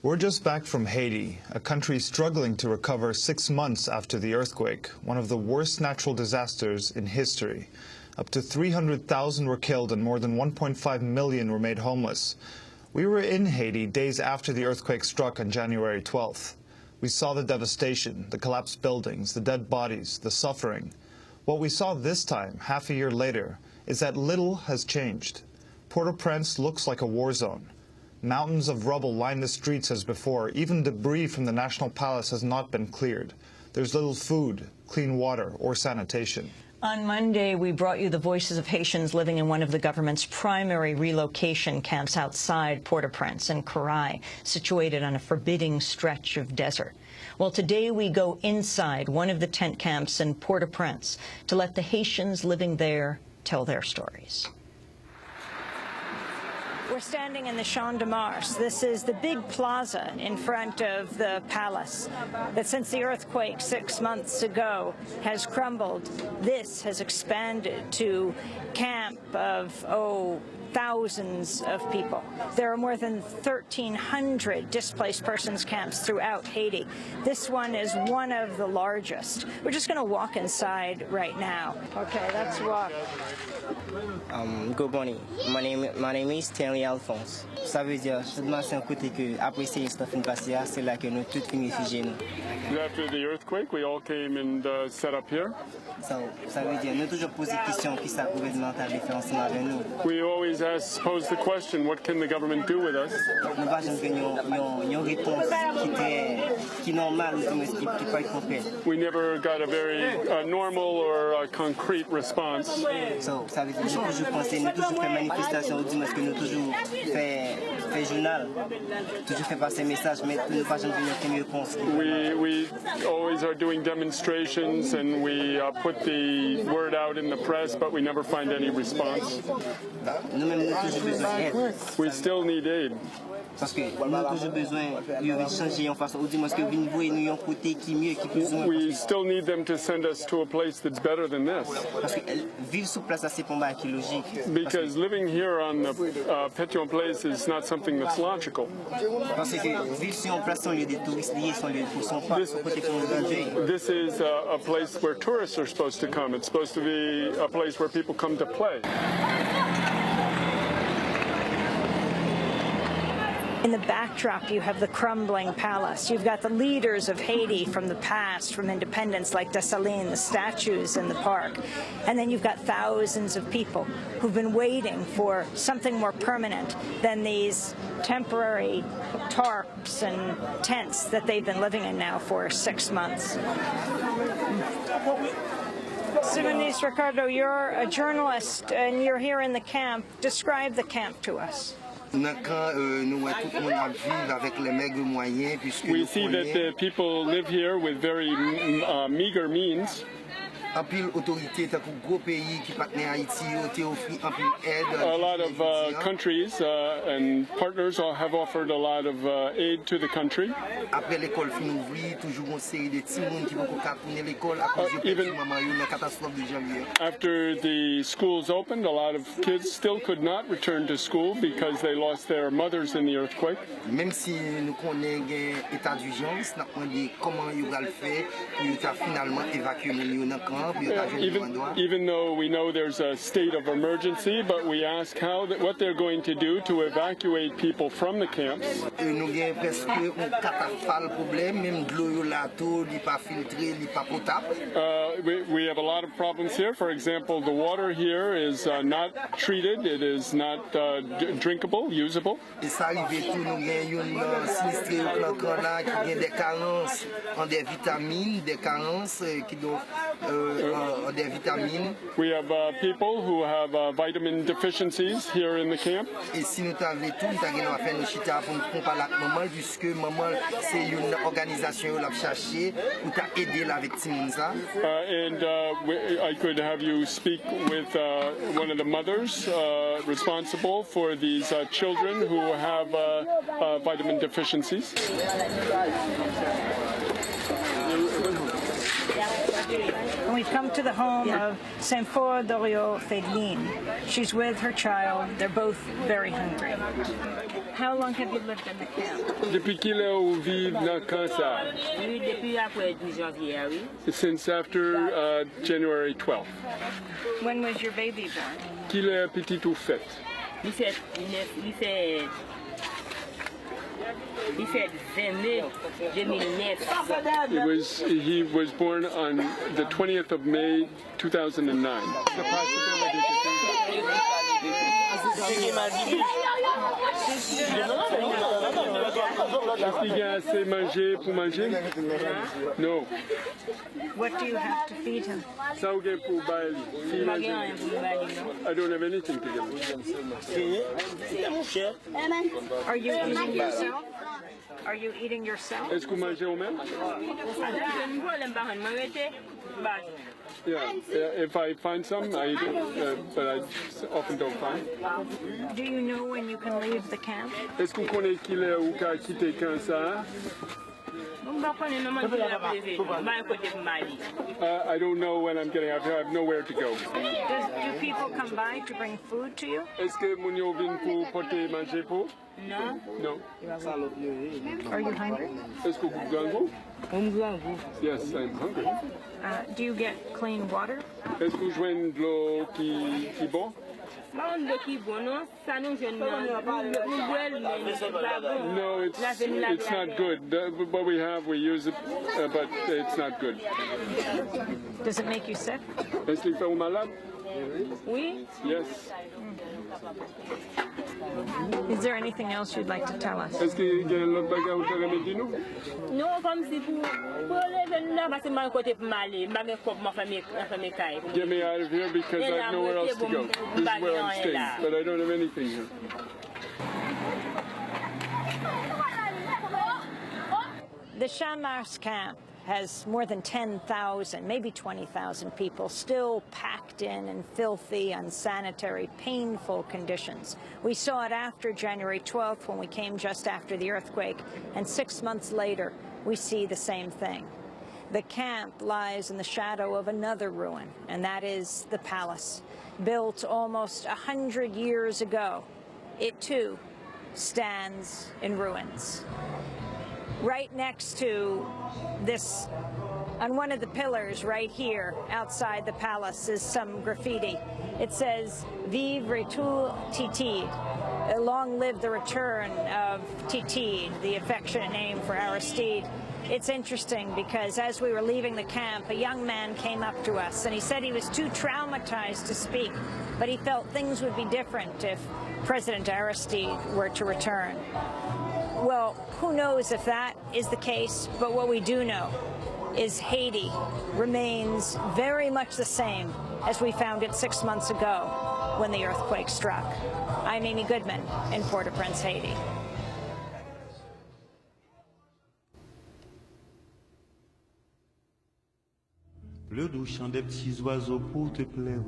We're just back from Haiti, a country struggling to recover 6 months after the earthquake, one of the worst natural disasters in history. Up to 300,000 were killed and more than 1.5 million were made homeless. We were in Haiti days after the earthquake struck on January 12th. We saw the devastation, the collapsed buildings, the dead bodies, the suffering. What we saw this time, half a year later, is that little has changed. Port-au-Prince looks like a war zone. Mountains of rubble line the streets as before. Even debris from the National Palace has not been cleared. There's little food, clean water, or sanitation. On Monday, we brought you the voices of Haitians living in one of the government's primary relocation camps outside Port-au-Prince in Decry, situated on a forbidding stretch of desert. Well, today we go inside one of the tent camps in Port-au-Prince to let the Haitians living there tell their stories. We're standing in the Champ de Mars. This is the big plaza in front of the palace that since the earthquake 6 months ago has crumbled. This has expanded to camp of, thousands of people. There are more than 1,300 displaced persons camps throughout Haiti. This one is one of the largest. We're just going to walk inside right now. Okay, let's walk. Good morning. My name is Thierry Alphonse. Ça veut dire seulement c'est un côté que après ces stuff in passé, c'est là que nous tous finissons réfugiés nous. After the earthquake, we all came and set up here. So, ça veut dire nous toujours poser question qui ça gouvernement a fait ensemble avec nous. We always pose the question, what can the government do with us? Nous pas jamais une réponse qui normale qui pas concrète. We never got a very normal or concrete response. So, ça veut dire nous toujours penser, nous toujours faire manifestation dimanche que nous toujours fait journal, toujours fait passer message, mais nous pas jamais une réponse. We always are doing demonstrations and we put the word out in the press, but we never find any response. We still need aid. Parce que nous avons toujours besoin de changer en façon, dis-moi que vous voyez nous un côté qui mieux qui plus. We still need them to send us to a place that's better than this. Parce que vivre sur place c'est pas mal qui logique. Because living here on the Pétion place is not something that's logical. Parce que vivre sur place sont lieu des touristes liés sont lieu pour son pas côté pour nous enjoy. This is a place where tourists are supposed to come. It's supposed to be a place where people come to play. In the backdrop, you have the crumbling palace. You've got the leaders of Haiti from the past, from independence, like Dessalines, the statues in the park. And then you've got thousands of people who've been waiting for something more permanent than these temporary tarps and tents that they've been living in now for 6 months. Simonis Ricardo, you're a journalist and you're here in the camp. Describe the camp to us. We see that the people live here with very meager means. A lot of countries and partners have offered a lot of aid to the country. Even after the schools opened, a lot of kids still could not return to school because they lost their mothers in the earthquake. Even though we know there's a state of emergency, but we ask what they're going to do to evacuate people from the camps. We have a lot of problems here. For example, the water here is not treated. It is not drinkable, usable. We have people who have vitamin deficiencies here in the camp. And I could have you speak with one of the mothers responsible for these children who have vitamin deficiencies. And we've come to the home of Saint-Fort Dorio Fedeline. She's with her child. They're both very hungry. How long have you lived in the camp? Depuis qu'il vit dans Kansas. Since after January 12th. When was your baby born? Qu'il est petit ou fait? Il fait 20 mai 2009. He was born on the 20th of May 2009. The possibility Est-ce qu'il y a assez manger pour manger? No. What do you have to feed him? Ça ou pour bailler? I don't have anything to give him. Are you eating yourself? Are you eating yourself? Est-ce que vous mangez vous-même? Yeah, if I find some, I eat it, but I often don't find. Do you know when you can leave the camp? Est-ce que vous connaissez qu'il est ou qu'a quitté Kansas? I don't know when I'm getting out here. I have nowhere to go. Do people come by to bring food to you? Est-ce que mon yo vient pour porter manger pour? No. No. Are you hungry? Est-ce que vous gangez? Yes, I'm hungry. Do you get clean water? Est-ce que vous jouez de l'eau qui bon? No, it's not good. What we have, we use it, but it's not good. Does it make you sick? Est-ce qu'il fait vous malade? Oui. Yes. Is there anything else you'd like to tell us? Est-ce qu'il y a un autre bagage où tu as dit nous? Non, comme si pour les jeunes là, parce que moi côté pour m'aller, ma famille caille. Get me out of here because I have nowhere else to go. This is where I'm staying, but I don't have anything here. The Champs camp has more than 10,000, maybe 20,000 people still packed in filthy, unsanitary, painful conditions. We saw it after January 12th when we came just after the earthquake, and 6 months later, we see the same thing. The camp lies in the shadow of another ruin, and that is the palace. Built almost 100 years ago, it too stands in ruins. Right next to this, on one of the pillars right here outside the palace, is some graffiti. It says, "Vive retour Titide," long live the return of Titide, the affectionate name for Aristide. It's interesting because as we were leaving the camp, a young man came up to us and he said he was too traumatized to speak, but he felt things would be different if President Aristide were to return. Well, who knows if that is the case, but what we do know is Haiti remains very much the same as we found it 6 months ago when the earthquake struck. I'm Amy Goodman in Port-au-Prince, Haiti. Le doux chant des petits oiseaux pour te plaire.